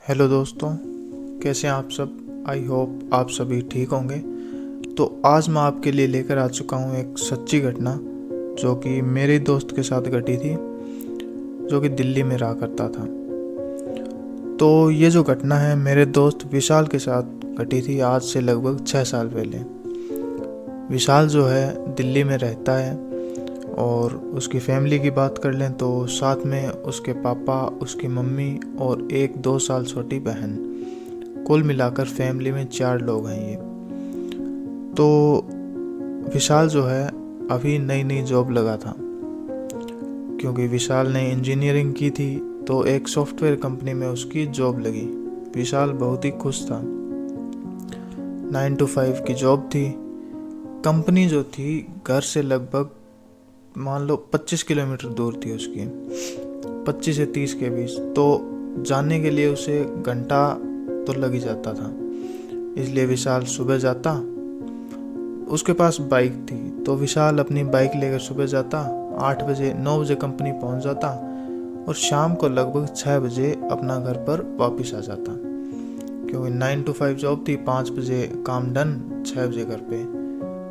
Hello दोस्तों, कैसे हैं आप सब। आई होप आप सभी ठीक होंगे। तो आज मैं आपके लिए लेकर आ चुका हूँ एक सच्ची घटना जो कि मेरे दोस्त के साथ घटी थी, जो कि दिल्ली में रहा करता था। तो ये जो घटना है मेरे दोस्त विशाल के साथ घटी थी आज से लगभग 6 साल पहले। विशाल जो है दिल्ली में रहता है और उसकी फैमिली की बात कर लें तो साथ में उसके पापा, उसकी मम्मी और एक 2 साल छोटी बहन, कुल मिलाकर फैमिली में 4 लोग हैं ये। तो विशाल जो है अभी नई नई जॉब लगा था, क्योंकि विशाल ने इंजीनियरिंग की थी तो एक सॉफ्टवेयर कंपनी में उसकी जॉब लगी। विशाल बहुत ही खुश था। 9 to 5 की जॉब थी। कंपनी जो थी घर से लगभग मान लो 25 किलोमीटर दूर थी उसकी, 25 से 30 के बीच। तो जाने के लिए उसे घंटा तो लग ही जाता था, इसलिए विशाल सुबह जाता। उसके पास बाइक थी तो विशाल अपनी बाइक लेकर सुबह जाता, 8 बजे 9 बजे कंपनी पहुंच जाता और शाम को लगभग 6 बजे अपना घर पर वापस आ जाता, क्योंकि 9 to 5 जॉब थी। 5 बजे काम डन, 6 बजे घर पे।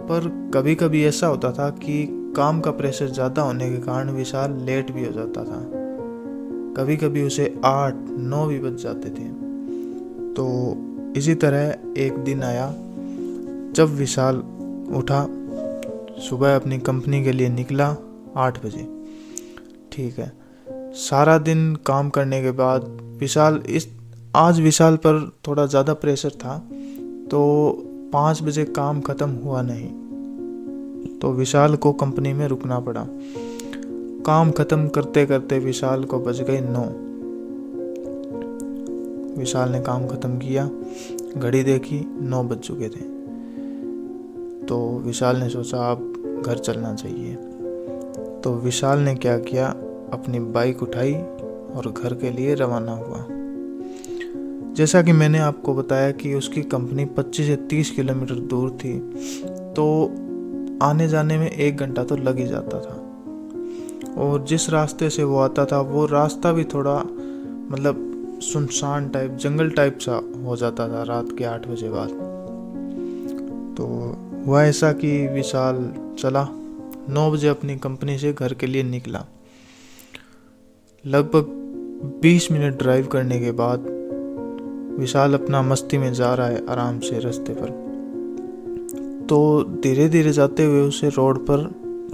पर कभी कभी ऐसा होता था कि काम का प्रेशर ज़्यादा होने के कारण विशाल लेट भी हो जाता था। कभी कभी उसे 8-9 भी बज जाते थे। तो इसी तरह एक दिन आया जब विशाल उठा, सुबह अपनी कंपनी के लिए निकला 8 बजे। ठीक है, सारा दिन काम करने के बाद आज विशाल पर थोड़ा ज़्यादा प्रेशर था, तो 5 बजे काम ख़त्म हुआ नहीं, तो विशाल को कंपनी में रुकना पड़ा। काम ख़त्म करते करते विशाल को बज गए 9। विशाल ने काम ख़त्म किया, घड़ी देखी, 9 बज चुके थे। तो विशाल ने सोचा अब घर चलना चाहिए। तो विशाल ने क्या किया, अपनी बाइक उठाई और घर के लिए रवाना हुआ। जैसा कि मैंने आपको बताया कि उसकी कंपनी 25 से 30 किलोमीटर दूर थी, तो आने जाने में 1 घंटा तो लग ही जाता था। और जिस रास्ते से वो आता था वो रास्ता भी थोड़ा सुनसान टाइप, जंगल टाइप सा हो जाता था रात के 8 बजे बाद। तो हुआ ऐसा कि विशाल चला, 9 बजे अपनी कंपनी से घर के लिए निकला। लगभग 20 मिनट ड्राइव करने के बाद विशाल अपना मस्ती में जा रहा है आराम से रास्ते पर। तो धीरे धीरे जाते हुए उसे रोड पर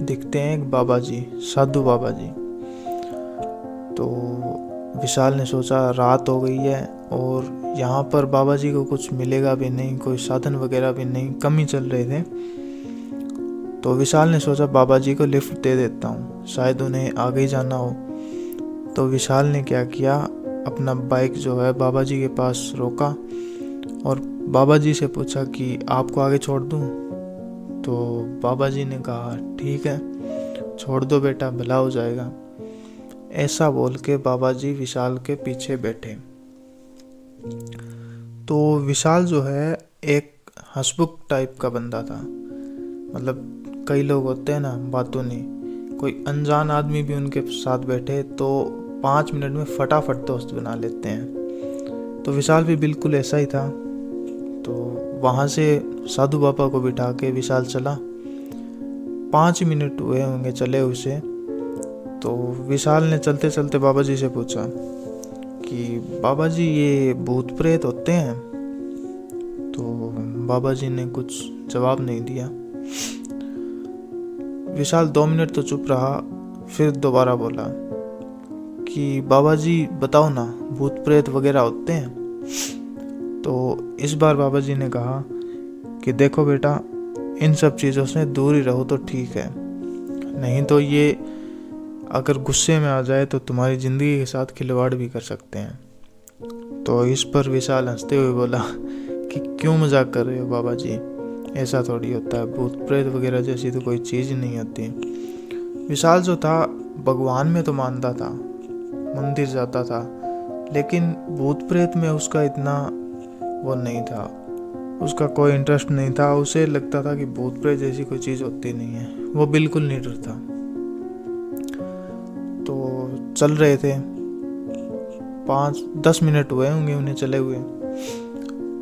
दिखते हैं एक बाबा जी, साधु बाबा जी। तो विशाल ने सोचा रात हो गई है और यहाँ पर बाबा जी को कुछ मिलेगा भी नहीं, कोई साधन वगैरह भी नहीं, कम ही चल रहे थे। तो विशाल ने सोचा बाबा जी को लिफ्ट दे देता हूँ, शायद उन्हें आगे ही जाना हो। तो विशाल ने क्या किया, अपना बाइक जो है बाबा जी के पास रोका और बाबा जी से पूछा कि आपको आगे छोड़ दूँ। तो बाबा जी ने कहा ठीक है, छोड़ दो बेटा, भला हो जाएगा। ऐसा बोल के बाबा जी विशाल के पीछे बैठे। तो विशाल जो है एक हंसमुख टाइप का बंदा था। कई लोग होते हैं ना बातों नहीं, कोई अनजान आदमी भी उनके साथ बैठे तो 5 मिनट में फटाफट दोस्त बना लेते हैं। तो विशाल भी बिल्कुल ऐसा ही था। तो वहाँ से साधु बाबा को बिठा के विशाल चला। 5 मिनट हुए होंगे चले उसे। तो विशाल ने चलते चलते बाबा जी से पूछा कि बाबा जी ये भूत प्रेत होते हैं? तो बाबा जी ने कुछ जवाब नहीं दिया। विशाल 2 मिनट तो चुप रहा, फिर दोबारा बोला कि बाबा जी बताओ ना, भूत प्रेत वगैरह होते हैं? तो इस बार बाबा जी ने कहा कि देखो बेटा, इन सब चीज़ों से दूर ही रहो तो ठीक है, नहीं तो ये अगर गुस्से में आ जाए तो तुम्हारी ज़िंदगी के साथ खिलवाड़ भी कर सकते हैं। तो इस पर विशाल हंसते हुए बोला कि क्यों मजाक कर रहे हो बाबा जी, ऐसा थोड़ी होता है, भूत प्रेत वगैरह जैसी तो कोई चीज़ नहीं होती। विशाल जो था भगवान में तो मानता था, मंदिर जाता था, लेकिन भूत प्रेत में उसका इतना वो नहीं था, उसका कोई इंटरेस्ट नहीं था। उसे लगता था कि भूत प्रेत जैसी कोई चीज़ होती नहीं है, वो बिल्कुल नहीं डरता। तो चल रहे थे, 5-10 मिनट हुए होंगे उन्हें चले हुए।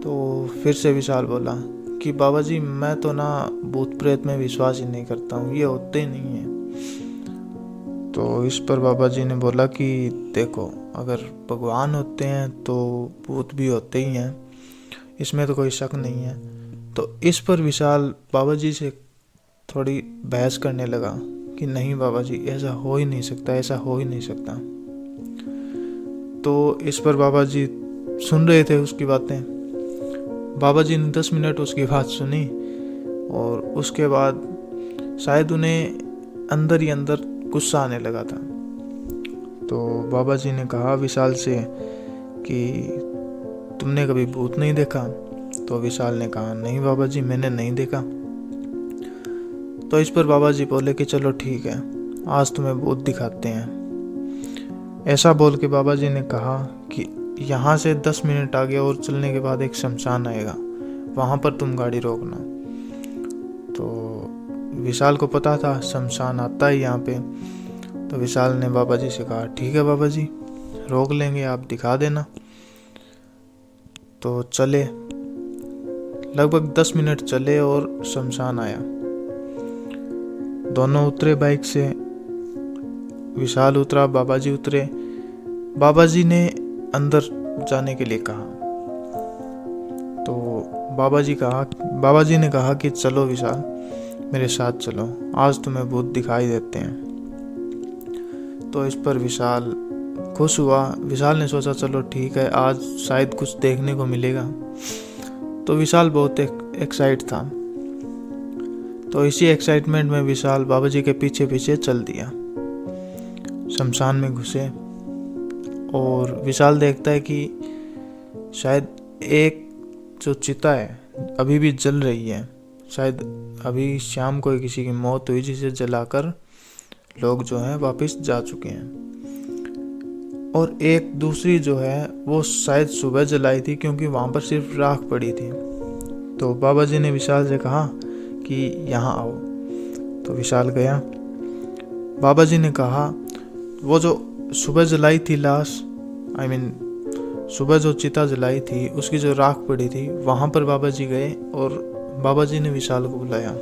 तो फिर से विशाल बोला कि बाबा जी मैं तो ना भूत प्रेत में विश्वास ही नहीं करता हूँ, ये होते ही नहीं है। तो इस पर बाबा जी ने बोला कि देखो, अगर भगवान होते हैं तो भूत भी होते ही हैं, इसमें तो कोई शक नहीं है। तो इस पर विशाल बाबा जी से थोड़ी बहस करने लगा कि नहीं बाबा जी, ऐसा हो ही नहीं सकता, ऐसा हो ही नहीं सकता। तो इस पर बाबा जी सुन रहे थे उसकी बातें। बाबा जी ने 10 मिनट उसकी बात सुनी और उसके बाद शायद उन्हें अंदर ही अंदर गुस्सा आने लगा था। तो बाबा जी ने कहा विशाल से कि तुमने कभी भूत नहीं देखा? तो विशाल ने कहा नहीं बाबा जी, मैंने नहीं देखा। तो इस पर बाबा जी बोले कि चलो ठीक है, आज तुम्हें भूत दिखाते हैं। ऐसा बोल के बाबा जी ने कहा कि यहाँ से 10 मिनट आगे और चलने के बाद एक शमशान आएगा, वहाँ पर तुम गाड़ी रोकना। तो विशाल को पता था शमशान आता है यहाँ पे। तो विशाल ने बाबा जी से कहा ठीक है बाबा जी, रोक लेंगे, आप दिखा देना। तो चले, लगभग 10 मिनट चले और शमशान आया। दोनों उतरे बाइक से, विशाल उतरा, बाबा जी उतरे। बाबा जी ने अंदर जाने के लिए कहा। तो बाबा जी ने कहा कि चलो विशाल, मेरे साथ चलो, आज तुम्हें भूत दिखाई देते हैं। तो इस पर विशाल खुश हुआ। विशाल ने सोचा चलो ठीक है, आज शायद कुछ देखने को मिलेगा। तो विशाल बहुत एक्साइट था। तो इसी एक्साइटमेंट में विशाल बाबा जी के पीछे पीछे चल दिया। शमशान में घुसे और विशाल देखता है कि शायद एक जो चिता है अभी भी जल रही है। शायद अभी शाम को किसी की मौत हुई जिसे जलाकर लोग जो हैं वापस जा चुके हैं। और एक दूसरी जो है वो शायद सुबह जलाई थी, क्योंकि वहाँ पर सिर्फ राख पड़ी थी। तो बाबा जी ने विशाल से कहा कि यहाँ आओ। तो विशाल गया। बाबा जी ने कहा वो जो सुबह जलाई थी लाश, सुबह जो चिता जलाई थी उसकी जो राख पड़ी थी, वहाँ पर बाबा जी गए और बाबा जी ने विशाल को बुलाया।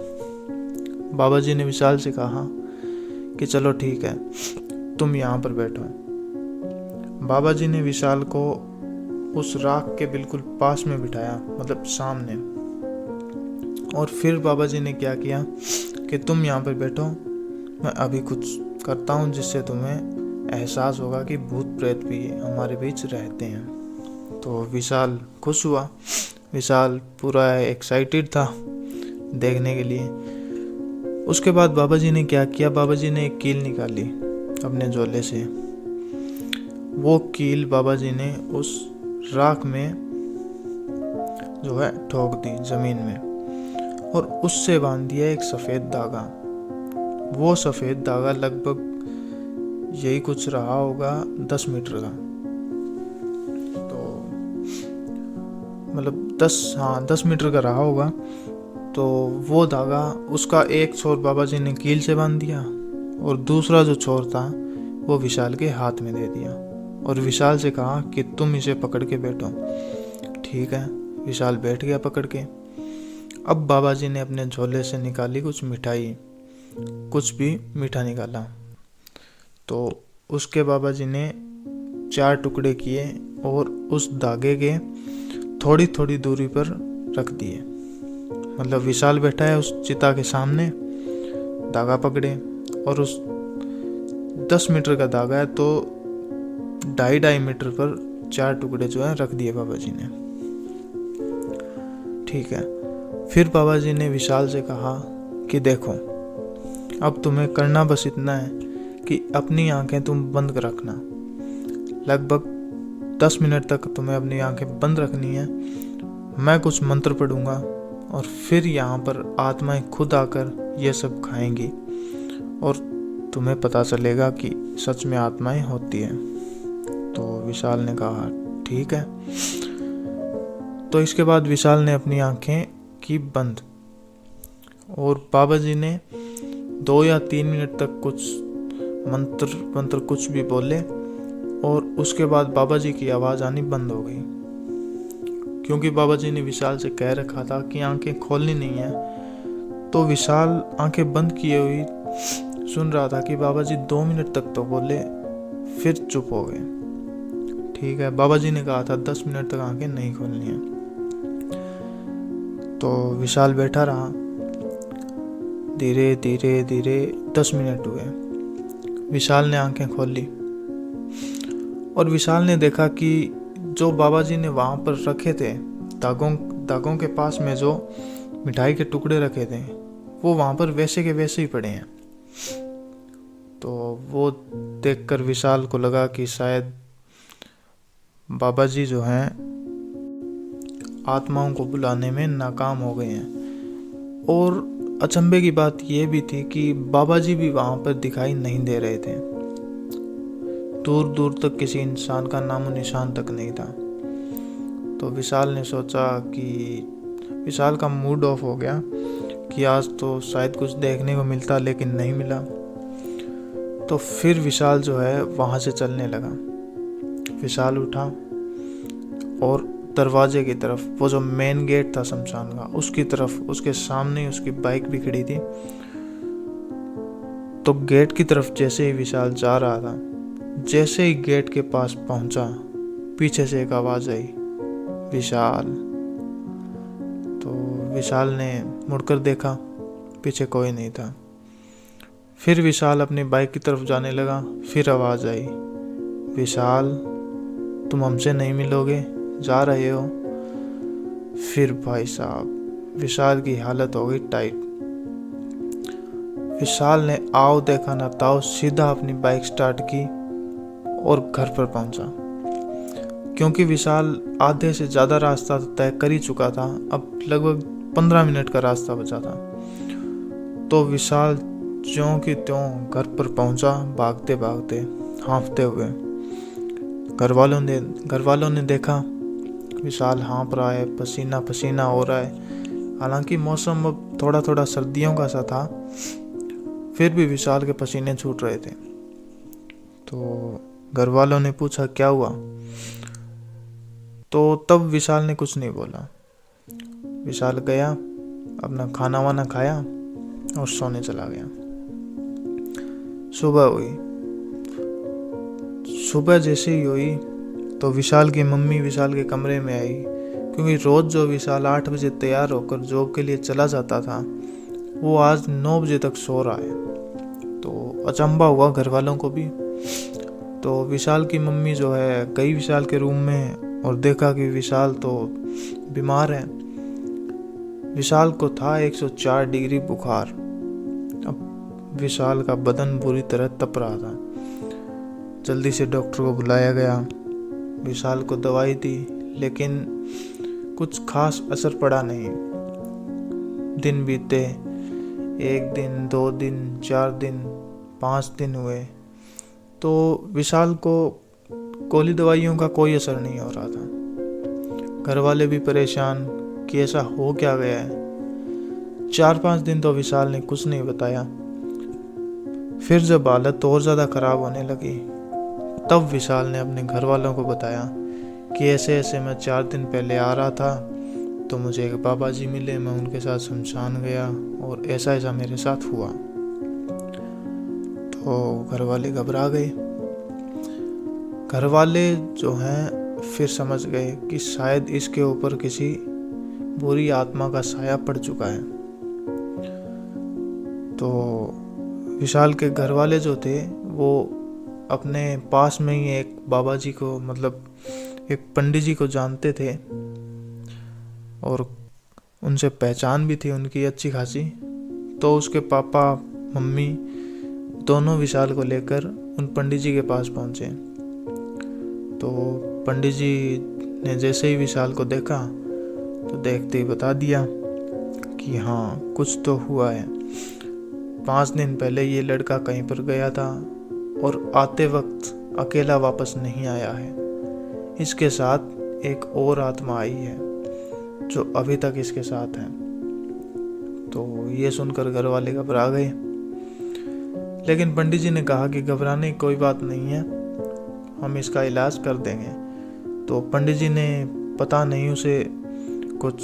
बाबा जी ने विशाल से कहा कि चलो ठीक है, तुम यहाँ पर बैठो। बाबा जी ने विशाल को उस राख के बिल्कुल पास में बिठाया, मतलब सामने। और फिर बाबा जी ने क्या किया कि तुम यहाँ पर बैठो, मैं अभी कुछ करता हूँ जिससे तुम्हें एहसास होगा कि भूत प्रेत भी हमारे बीच रहते हैं। तो विशाल खुश हुआ। विशाल पूरा एक्साइटेड था देखने के लिए। उसके बाद बाबा जी ने क्या किया, बाबा जी ने एक कील निकाली अपने झोले से। वो कील बाबा जी ने उस राख में जो है ठोक दी जमीन में, और उससे बांध दिया एक सफ़ेद धागा। वो सफ़ेद धागा लगभग यही कुछ रहा होगा 10 मीटर का। तो मतलब 10 मीटर का रहा होगा। तो वो धागा, उसका एक छोर बाबा जी ने कील से बांध दिया और दूसरा जो छोर था वो विशाल के हाथ में दे दिया और विशाल से कहा कि तुम इसे पकड़ के बैठो। ठीक है, विशाल बैठ गया पकड़ के। अब बाबा जी ने अपने झोले से निकाली कुछ मिठाई, कुछ भी मीठा निकाला। तो उसके बाबा जी ने 4 टुकड़े किए और उस धागे के थोड़ी थोड़ी दूरी पर रख दिए। मतलब विशाल बैठा है उस चिता के सामने, धागा पकड़े, और उस 10 मीटर का धागा है तो 2.5 मीटर पर 4 टुकड़े जो है रख दिए बाबा जी ने। ठीक है, फिर बाबा जी ने विशाल से कहा कि देखो, अब तुम्हें करना बस इतना है कि अपनी आंखें तुम बंद कर रखना। लगभग 10 मिनट तक तुम्हें अपनी आंखें बंद रखनी है। मैं कुछ मंत्र पढ़ूंगा और फिर यहाँ पर आत्माएं खुद आकर ये सब खाएंगी और तुम्हें पता चलेगा कि सच में आत्माएं होती है। तो विशाल ने कहा ठीक है। तो इसके बाद विशाल ने अपनी आंखें की बंद और बाबा जी ने 2 या 3 मिनट तक कुछ मंत्र कुछ भी बोले और उसके बाद बाबा जी की आवाज़ आनी बंद हो गई, क्योंकि बाबा जी ने विशाल से कह रखा था कि आंखें खोलनी नहीं है। तो विशाल आंखें बंद किए हुई सुन रहा था कि बाबा जी 2 मिनट तक तो बोले, फिर चुप हो गए। ठीक है, बाबा जी ने कहा था 10 मिनट तक आंखें नहीं खोलनी है। तो विशाल बैठा रहा। धीरे धीरे धीरे 10 मिनट हुए। विशाल ने आंखें खोल ली और विशाल ने देखा कि जो बाबा जी ने वहाँ पर रखे थे, दागों के पास में जो मिठाई के टुकड़े रखे थे, वो वहाँ पर वैसे के वैसे ही पड़े हैं। तो वो देखकर विशाल को लगा कि शायद बाबा जी जो हैं आत्माओं को बुलाने में नाकाम हो गए हैं। और अचंभे की बात यह भी थी कि बाबा जी भी वहाँ पर दिखाई नहीं दे रहे थे। दूर दूर तक किसी इंसान का नामो निशान तक नहीं था। तो विशाल ने सोचा कि विशाल का मूड ऑफ हो गया कि आज तो शायद कुछ देखने को मिलता, लेकिन नहीं मिला। तो फिर विशाल जो है वहाँ से चलने लगा। विशाल उठा और दरवाजे की तरफ, वो जो मेन गेट था शमशान का, उसकी तरफ, उसके सामने ही उसकी बाइक भी खड़ी थी। तो गेट की तरफ जैसे ही विशाल जा रहा था, जैसे ही गेट के पास पहुंचा, पीछे से एक आवाज आई, विशाल। तो विशाल ने मुड़कर देखा, पीछे कोई नहीं था। फिर विशाल अपनी बाइक की तरफ जाने लगा। फिर आवाज आई, विशाल तुम हमसे नहीं मिलोगे, जा रहे हो? फिर भाई साहब विशाल की हालत हो गई टाइट। विशाल ने आओ देखा ना ताओ सीधा अपनी बाइक स्टार्ट की और घर पर पहुंचा। क्योंकि विशाल आधे से ज़्यादा रास्ता तय कर ही चुका था, अब लगभग 15 मिनट का रास्ता बचा था। तो विशाल ज्यों की त्यों घर पर पहुंचा, भागते भागते, हाँफते हुए। घर वालों ने देखा विशाल हाँफ रहा है, पसीना पसीना हो रहा है। हालांकि मौसम अब थोड़ा थोड़ा सर्दियों का सा था, फिर भी विशाल के पसीने छूट रहे थे। तो घर वालों ने पूछा क्या हुआ? तो तब विशाल ने कुछ नहीं बोला। विशाल गया, अपना खाना वाना खाया और सोने चला गया। सुबह हुई। सुबह जैसे ही हुई तो विशाल की मम्मी विशाल के कमरे में आई, क्योंकि रोज जो विशाल 8 बजे तैयार होकर जॉब के लिए चला जाता था, वो आज 9 बजे तक सो रहा है। तो अचंभा हुआ घर वालों को भी। तो विशाल की मम्मी जो है गई विशाल के रूम में और देखा कि विशाल तो बीमार है। विशाल को था 104 डिग्री बुखार। अब विशाल का बदन बुरी तरह तप रहा था। जल्दी से डॉक्टर को बुलाया गया। विशाल को दवाई दी, लेकिन कुछ खास असर पड़ा नहीं। दिन बीते, 1 दिन, 2 दिन, 4 दिन, 5 दिन हुए, तो विशाल को गोली दवाइयों का कोई असर नहीं हो रहा था। घर वाले भी परेशान कि ऐसा हो क्या गया है। 4-5 दिन तो विशाल ने कुछ नहीं बताया। फिर जब हालत और ज़्यादा खराब होने लगी, तब विशाल ने अपने घर वालों को बताया कि ऐसे ऐसे मैं 4 दिन पहले आ रहा था, तो मुझे एक बाबा जी मिले, मैं उनके साथ शमशान गया और ऐसा ऐसा मेरे साथ हुआ। तो घर वाले घबरा गए। घर वाले जो हैं फिर समझ गए कि शायद इसके ऊपर किसी बुरी आत्मा का साया पड़ चुका है। तो विशाल के घर वाले जो थे वो अपने पास में ही एक बाबा जी को, मतलब एक पंडित जी को जानते थे और उनसे पहचान भी थी उनकी अच्छी खासी। तो उसके पापा मम्मी दोनों विशाल को लेकर उन पंडित जी के पास पहुंचे। तो पंडित जी ने जैसे ही विशाल को देखा तो देखते ही बता दिया कि हाँ कुछ तो हुआ है। 5 दिन पहले ये लड़का कहीं पर गया था और आते वक्त अकेला वापस नहीं आया है। इसके साथ एक और आत्मा आई है जो अभी तक इसके साथ है। तो ये सुनकर घर वाले घबरा गए, लेकिन पंडित जी ने कहा कि घबराने की कोई बात नहीं है, हम इसका इलाज कर देंगे। तो पंडित जी ने पता नहीं उसे कुछ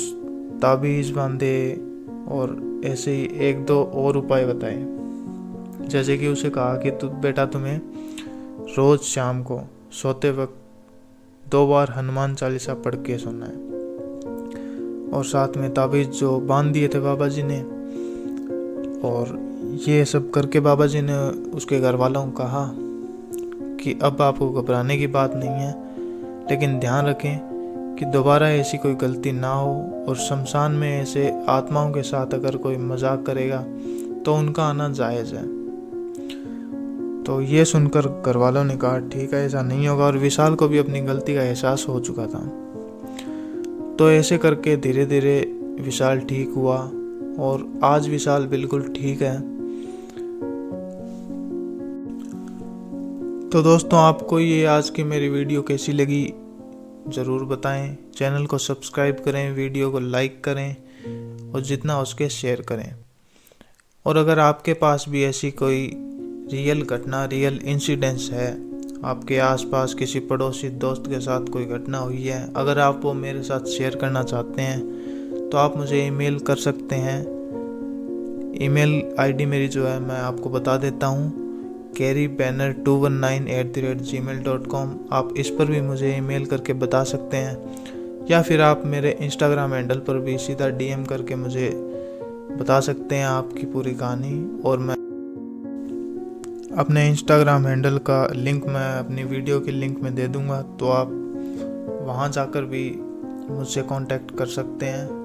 ताबीज़ बांधे और ऐसे ही एक दो और उपाय बताए। जैसे कि उसे कहा कि बेटा तुम्हें रोज़ शाम को सोते वक्त 2 बार हनुमान चालीसा पढ़ के सोना है। और साथ में ताबीज़ जो बांध दिए थे बाबा जी ने। और ये सब करके बाबा जी ने उसके घर वालों को कहा कि अब आपको घबराने की बात नहीं है, लेकिन ध्यान रखें कि दोबारा ऐसी कोई गलती ना हो, और शमशान में ऐसे आत्माओं के साथ अगर कोई मजाक करेगा तो उनका आना जायज़ है। तो ये सुनकर घर वालों ने कहा ठीक है, ऐसा नहीं होगा। और विशाल को भी अपनी गलती का एहसास हो चुका था। तो ऐसे करके धीरे धीरे विशाल ठीक हुआ और आज विशाल बिल्कुल ठीक है। तो दोस्तों, आपको ये आज की मेरी वीडियो कैसी लगी ज़रूर बताएं। चैनल को सब्सक्राइब करें, वीडियो को लाइक करें और जितना हो सके शेयर करें। और अगर आपके पास भी ऐसी कोई रियल घटना, रियल इंसिडेंस है, आपके आसपास किसी पड़ोसी दोस्त के साथ कोई घटना हुई है, अगर आप वो मेरे साथ शेयर करना चाहते हैं तो आप मुझे ईमेल कर सकते हैं। ईमेल आईडी मेरी जो है मैं आपको बता देता हूँ, carrybanner219@gmail.com। आप इस पर भी मुझे ईमेल करके बता सकते हैं, या फिर आप मेरे इंस्टाग्राम हैंडल पर भी सीधा डीएम करके मुझे बता सकते हैं आपकी पूरी कहानी। और मैं अपने इंस्टाग्राम हैंडल का लिंक मैं अपनी वीडियो के लिंक में दे दूंगा, तो आप वहां जाकर भी मुझसे कांटेक्ट कर सकते हैं।